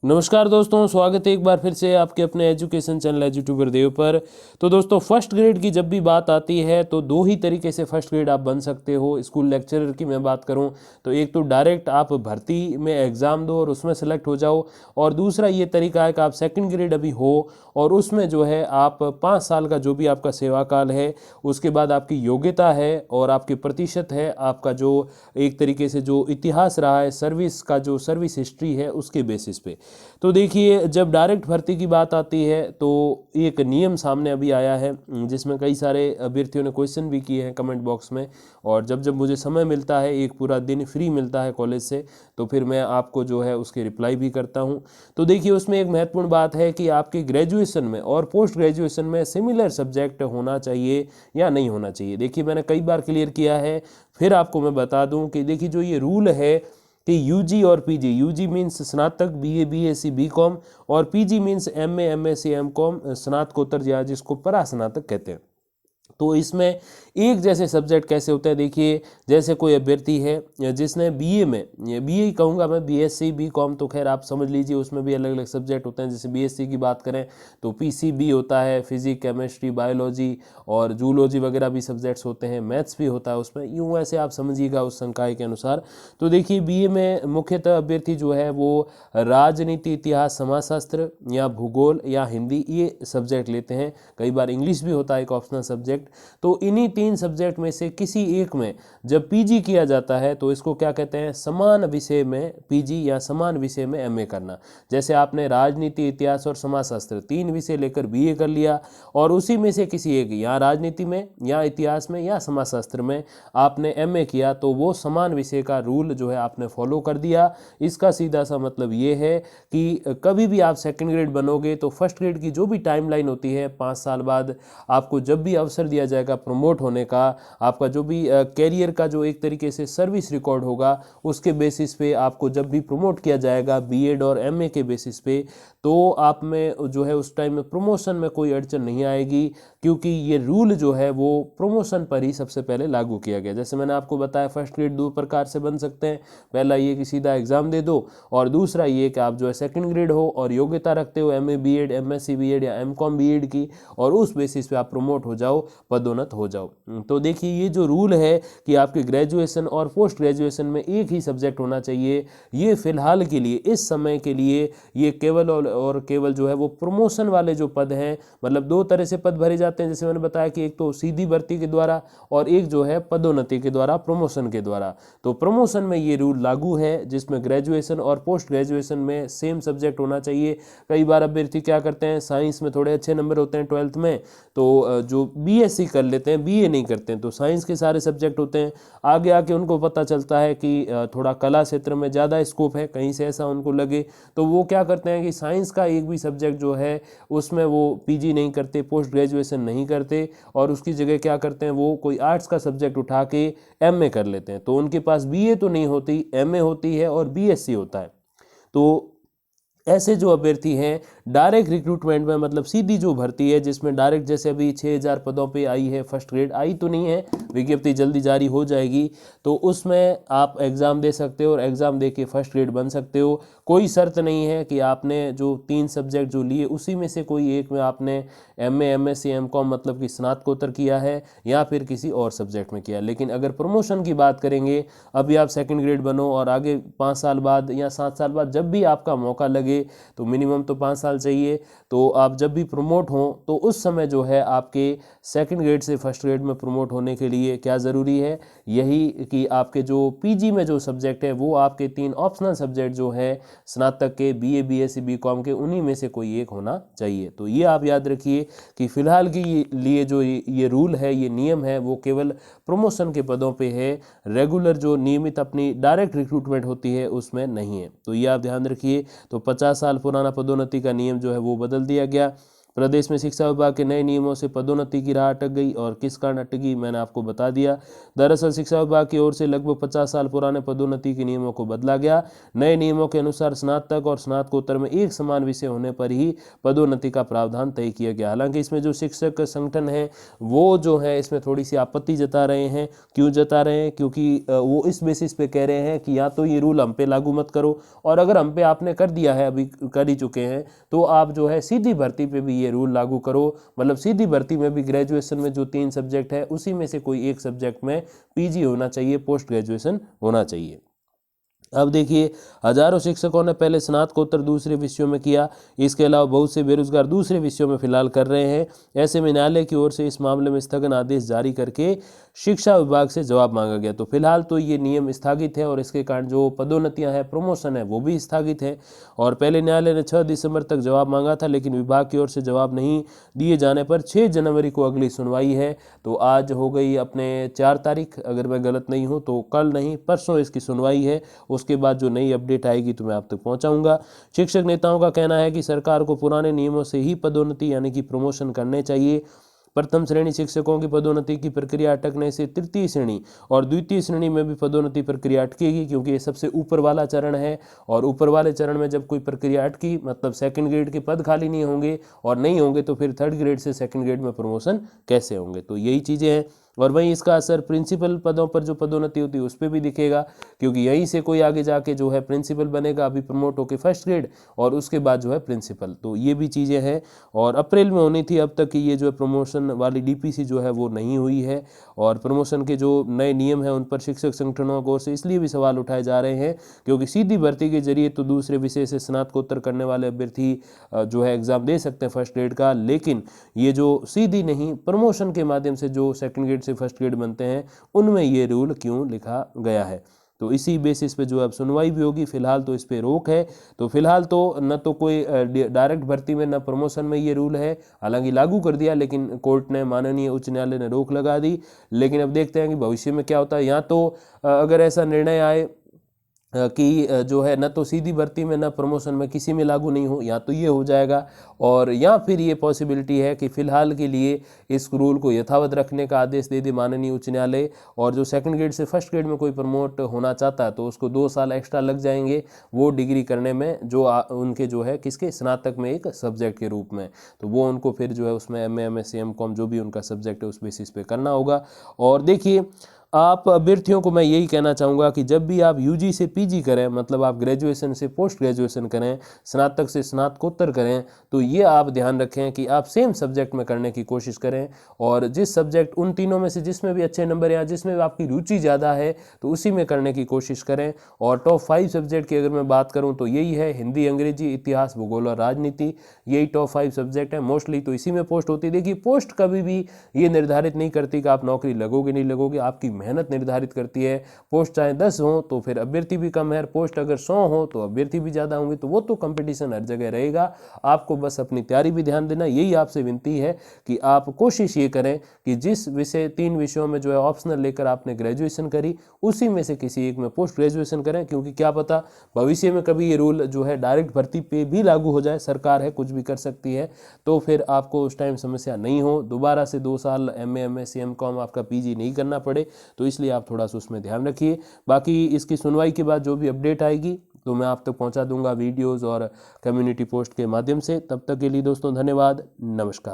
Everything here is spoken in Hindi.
नमस्कार दोस्तों, स्वागत है एक बार फिर से आपके अपने एजुकेशन चैनल एजुट्यूबर देव पर। तो दोस्तों, फर्स्ट ग्रेड की जब भी बात आती है तो दो ही तरीके से फर्स्ट ग्रेड आप बन सकते हो। स्कूल लेक्चरर की मैं बात करूं तो एक तो डायरेक्ट आप भर्ती में एग्ज़ाम दो और उसमें सेलेक्ट हो जाओ, और दूसरा ये तरीका है कि आप सेकंड ग्रेड अभी हो और उसमें जो है आप 5 साल का जो भी आपका सेवा काल है, उसके बाद आपकी योग्यता है और आपके प्रतिशत है, आपका जो एक तरीके से जो इतिहास रहा है सर्विस का, जो सर्विस हिस्ट्री है, उसके बेसिस पे। तो देखिए, जब डायरेक्ट भर्ती की बात आती है तो एक नियम सामने अभी आया है जिसमें कई सारे अभ्यर्थियों ने क्वेश्चन भी किए हैं कमेंट बॉक्स में, और जब जब मुझे समय मिलता है, एक पूरा दिन फ्री मिलता है कॉलेज से, तो फिर मैं आपको जो है उसके रिप्लाई भी करता हूँ। तो देखिए, उसमें एक महत्वपूर्ण बात है कि आपके ग्रेजुएशन में और पोस्ट ग्रेजुएशन में सिमिलर सब्जेक्ट होना चाहिए या नहीं होना चाहिए। देखिए, मैंने कई बार क्लियर किया है, फिर आपको मैं बता दूं कि देखिए, जो ये रूल है कि यूजी और पीजी, यूजी मीन्स स्नातक, बीए, बीएससी, बीकॉम, और PG means MA, MSc, MCom, स्नातकोत्तर या जिसको परास्नातक कहते हैं। तो इसमें एक जैसे सब्जेक्ट कैसे होते हैं, देखिए, जैसे कोई अभ्यर्थी है जिसने बीए में, बीए ही कहूँगा मैं, बीएससी, बीकॉम तो खैर आप समझ लीजिए, उसमें भी अलग अलग सब्जेक्ट होते हैं। जैसे बीएससी की बात करें तो पीसीबी होता है, फिजिक्स, केमिस्ट्री, बायोलॉजी और जूलॉजी वगैरह भी सब्जेक्ट्स होते हैं, मैथ्स भी होता है उसमें, यूँ ऐसे आप समझिएगा उस संकाय के अनुसार। तो देखिए, बीए में मुख्यतः अभ्यर्थी जो है वो राजनीति, इतिहास, समाजशास्त्र या भूगोल या हिंदी, ये सब्जेक्ट लेते हैं। कई बार इंग्लिश भी होता है एक ऑप्शनल सब्जेक्ट। तो इन्हीं 3 सब्जेक्ट में से किसी एक में जब पीजी किया जाता है तो इसको क्या कहते हैं, समान विषय में पीजी या समान विषय में एमए करना। जैसे आपने राजनीति, इतिहास और समाजशास्त्र 3 विषय लेकर बीए कर लिया, और उसी में से किसी एक, या राजनीति में या इतिहास में या समाजशास्त्र में आपने एमए किया, तो वो समान विषय का रूल जो है आपने फॉलो कर दिया। इसका सीधा सा मतलब ये है कि कभी भी आप सेकंड ग्रेड बनोगे तो फर्स्ट ग्रेड की जो भी टाइमलाइन होती है, 5 साल बाद आपको जब भी अवसर दिया जाएगा प्रमोट होने का, आपका जो भी कैरियर का जो एक तरीके से सर्विस रिकॉर्ड होगा, उसके बेसिस पे आपको जब भी प्रमोट किया जाएगा बीएड और एमए के बेसिस पे, तो आप में जो है उस टाइम में प्रमोशन में कोई अड़चन नहीं आएगी, क्योंकि ये रूल जो है वो प्रमोशन पर ही सबसे पहले लागू किया गया। जैसे मैंने आपको बताया, फर्स्ट ग्रेड 2 प्रकार से बन सकते हैं। पहला ये कि सीधा एग्जाम दे दो, और दूसरा ये कि आप जो है सेकंड ग्रेड हो और योग्यता रखते हो एमए बीएड, एमएससी बीएड या एमकॉम बीएड की, और उस बेसिस पे आप प्रमोट हो जाओ, पदोन्नत हो जाओ। तो देखिए, ये जो रूल है कि आपके ग्रेजुएशन और पोस्ट ग्रेजुएशन में एक ही सब्जेक्ट होना चाहिए, ये फिलहाल के लिए, इस समय के लिए, ये केवल और केवल जो है वो प्रमोशन वाले जो पद हैं, मतलब 2 तरह से पद भरे जाते हैं, जैसे मैंने बताया कि एक तो सीधी भर्ती के द्वारा और एक जो है पदोन्नति के द्वारा, प्रमोशन के द्वारा। तो प्रमोशन में ये रूल लागू है, जिसमें ग्रेजुएशन और पोस्ट ग्रेजुएशन में सेम सब्जेक्ट होना चाहिए। कई बार अभ्यर्थी क्या करते हैं, साइंस में थोड़े अच्छे नंबर होते हैं 12th में, तो जो बीएससी कर लेते हैं, बीए नहीं करते हैं, तो साइंस के सारे सब्जेक्ट होते हैं। आगे आके उनको पता चलता है कि थोड़ा कला क्षेत्र में ज़्यादा स्कोप है, कहीं से ऐसा उनको लगे, तो वो क्या करते हैं कि साइंस का एक भी सब्जेक्ट जो है उसमें वो पीजी नहीं करते, पोस्ट ग्रेजुएशन नहीं करते, और उसकी जगह क्या करते हैं, वो कोई आर्ट्स का सब्जेक्ट उठा के एमए कर लेते हैं। तो उनके पास बीए तो नहीं होती, एमए होती है और बीएससी होता है। तो ऐसे जो अभ्यर्थी हैं डायरेक्ट रिक्रूटमेंट में, मतलब सीधी जो भर्ती है जिसमें डायरेक्ट, जैसे अभी 6000 पदों पे आई है, फर्स्ट ग्रेड आई तो नहीं है, विज्ञप्ति जल्दी जारी हो जाएगी, तो उसमें आप एग्ज़ाम दे सकते हो और एग्ज़ाम दे के फर्स्ट ग्रेड बन सकते हो। कोई शर्त नहीं है कि आपने जो 3 सब्जेक्ट जो लिए उसी में से कोई एक में आपने एमए, एमएससी, एमकॉम मतलब कि स्नातकोत्तर किया है या फिर किसी और सब्जेक्ट में किया। लेकिन अगर प्रमोशन की बात करेंगे, अभी आप सेकंड ग्रेड बनो और आगे 5 साल बाद या 7 साल बाद जब भी आपका मौका लगे, तो मिनिमम तो 5 साल चाहिए, तो आप जब भी प्रमोट हो तो उस समय जो है आपके सेकंड ग्रेड से फर्स्ट ग्रेड में प्रमोट होने के लिए क्या ज़रूरी है, यही कि आपके जो पीजी में जो सब्जेक्ट है वो आपके 3 ऑप्शनल सब्जेक्ट जो है स्नातक के, बीए, बीएससी, बीकॉम के, उन्हीं में से कोई एक होना चाहिए। तो ये आप याद रखिए कि फिलहाल के लिए जो ये रूल है, ये नियम है, वो केवल प्रमोशन के पदों पे है, रेगुलर जो नियमित अपनी डायरेक्ट रिक्रूटमेंट होती है उसमें नहीं है। तो ये आप ध्यान रखिए। तो 50 साल पुराना पदोन्नति का नियम जो है वो बदल दिया गया। प्रदेश में शिक्षा विभाग के नए नियमों से पदोन्नति की राह अटक गई, और किस कारण अटकी मैंने आपको बता दिया। दरअसल शिक्षा विभाग की ओर से लगभग 50 साल पुराने पदोन्नति के नियमों को बदला गया। नए नियमों के अनुसार स्नातक और स्नातकोत्तर में एक समान विषय होने पर ही पदोन्नति का प्रावधान तय किया गया। हालांकि इसमें जो शिक्षक संगठन है वो जो है इसमें थोड़ी सी आपत्ति जता रहे हैं। क्यों जता रहे हैं? क्योंकि वो इस बेसिस पे कह रहे हैं कि या तो ये रूल हम पे लागू मत करो, और अगर हम पे आपने कर दिया है, अभी कर ही चुके हैं, तो आप जो है सीधी भर्ती पे भी ये रूल लागू करो। मतलब सीधी भर्ती में भी ग्रेजुएशन में जो 3 सब्जेक्ट है उसी में से कोई एक सब्जेक्ट में पीजी होना चाहिए, पोस्ट ग्रेजुएशन होना चाहिए। अब देखिए, हजारों शिक्षकों ने पहले स्नातकोत्तर दूसरे विषयों में किया। इसके अलावा बहुत से बेरोजगार दूसरे विषयों में फिलहाल कर रहे हैं। ऐसे में न्यायालय की ओर से इस मामले में स्थगन आदेश जारी करके शिक्षा विभाग से जवाब मांगा गया। तो फिलहाल तो ये नियम स्थगित है, और इसके कारण जो पदोन्नतियां हैं, प्रमोशन है, वो भी स्थगित है। और पहले न्यायालय ने 6 दिसंबर तक जवाब मांगा था, लेकिन विभाग की ओर से जवाब नहीं दिए जाने पर 6 जनवरी को अगली सुनवाई है। तो आज हो गई अपने 4 तारीख, अगर मैं गलत नहीं हूँ तो कल नहीं परसों इसकी सुनवाई है। उसके बाद जो नई अपडेट आएगी तो मैं आप तक पहुंचाऊंगा। शिक्षक नेताओं का कहना है कि सरकार को पुराने नियमों से ही पदोन्नति यानी कि प्रमोशन करने चाहिए। प्रथम श्रेणी शिक्षकों की पदोन्नति की प्रक्रिया अटकने से तृतीय श्रेणी और द्वितीय श्रेणी में भी पदोन्नति प्रक्रिया अटकेगी, क्योंकि ये सबसे ऊपर वाला चरण है। और ऊपर वाले चरण में जब कोई प्रक्रिया अटकी, मतलब सेकंड ग्रेड के पद खाली नहीं होंगे, और नहीं होंगे तो फिर थर्ड ग्रेड से सेकंड ग्रेड में प्रमोशन कैसे होंगे। तो यही चीज़ें हैं। और वहीं इसका असर प्रिंसिपल पदों पर जो पदोन्नति होती है उस पर भी दिखेगा, क्योंकि यहीं से कोई आगे जाके जो है प्रिंसिपल बनेगा, अभी प्रमोट होकर फर्स्ट ग्रेड, और उसके बाद जो है प्रिंसिपल। तो ये भी चीज़ें हैं। और अप्रैल में होनी थी, अब तक की ये जो है प्रमोशन वाली डीपीसी जो है वो नहीं हुई है। और प्रमोशन के जो नए नियम हैं उन पर शिक्षक संगठनों की ओर से इसलिए भी सवाल उठाए जा रहे हैं क्योंकि सीधी भर्ती के जरिए तो दूसरे विषय से स्नातकोत्तर करने वाले अभ्यर्थी जो है एग्जाम दे सकते हैं फर्स्ट ग्रेड का, लेकिन ये जो सीधी नहीं, प्रमोशन के माध्यम से जो सेकंड ग्रेड से फर्स्ट ग्रेड बनते हैं, उनमें ये रूल क्यों लिखा गया है। तो इसी बेसिस पे जो अब सुनवाई भी होगी। फिलहाल तो इस पे रोक है। तो फिलहाल तो न तो कोई डायरेक्ट भर्ती में न प्रमोशन में ये रूल है, हालांकि लागू कर दिया, लेकिन कोर्ट ने, माननीय उच्च न्यायालय ने रोक लगा दी। लेकिन अब देखते हैं कि भविष्य में क्या होता है। यहाँ तो अगर ऐसा निर्णय आए कि जो है न तो सीधी भर्ती में न प्रमोशन में किसी में लागू नहीं हो, या तो ये हो जाएगा, और या फिर ये पॉसिबिलिटी है कि फिलहाल के लिए इस रूल को यथावत रखने का आदेश दे दे माननीय उच्च न्यायालय। और जो सेकंड ग्रेड से फर्स्ट ग्रेड में कोई प्रमोट होना चाहता है तो उसको 2 साल एक्स्ट्रा लग जाएंगे वो डिग्री करने में, जो उनके जो है किसके स्नातक में एक सब्जेक्ट के रूप में, तो वो उनको फिर जो है उसमें MA MSc MCOM जो भी उनका सब्जेक्ट है उस बेसिस पे करना होगा। और देखिए, आप अभ्यर्थियों को मैं यही कहना चाहूँगा कि जब भी आप UG से PG करें, मतलब आप ग्रेजुएशन से पोस्ट ग्रेजुएशन करें, स्नातक से स्नातकोत्तर करें, तो ये आप ध्यान रखें कि आप सेम सब्जेक्ट में करने की कोशिश करें। और जिस सब्जेक्ट, उन तीनों में से जिसमें भी अच्छे नंबर या जिसमें भी आपकी रुचि ज़्यादा है तो उसी में करने की कोशिश करें। और टॉप 5 सब्जेक्ट की अगर मैं बात करूँ तो यही है, हिंदी, अंग्रेजी, इतिहास, भूगोल और राजनीति। यही टॉप 5 सब्जेक्ट है मोस्टली, तो इसी में पोस्ट होती है। देखिए, पोस्ट कभी भी ये निर्धारित नहीं करती कि आप नौकरी लगोगे नहीं लगोगे, आपकी मेहनत निर्धारित करती है। पोस्ट चाहे 10 हो तो फिर अभ्यर्थी भी कम है, पोस्ट अगर 100 हो तो अभ्यर्थी भी ज़्यादा होंगे। तो वो तो कंपटीशन हर जगह रहेगा, आपको बस अपनी तैयारी भी ध्यान देना। यही आपसे विनती है कि आप कोशिश ये करें कि जिस विषय, 3 विषयों में जो है ऑप्शनल लेकर आपने ग्रेजुएशन करी, उसी में से किसी एक में पोस्ट ग्रेजुएशन करें, क्योंकि क्या पता भविष्य में कभी ये रूल जो है डायरेक्ट भर्ती पे भी लागू हो जाए। सरकार है, कुछ भी कर सकती है, तो फिर आपको उस टाइम समस्या नहीं हो, दोबारा से 2 साल MA MSc MCOM आपका PG नहीं करना पड़े। तो इसलिए आप थोड़ा सा उसमें ध्यान रखिए। बाकी इसकी सुनवाई के बाद जो भी अपडेट आएगी तो मैं आप तक पहुंचा दूंगा वीडियोस और कम्युनिटी पोस्ट के माध्यम से। तब तक के लिए दोस्तों धन्यवाद, नमस्कार।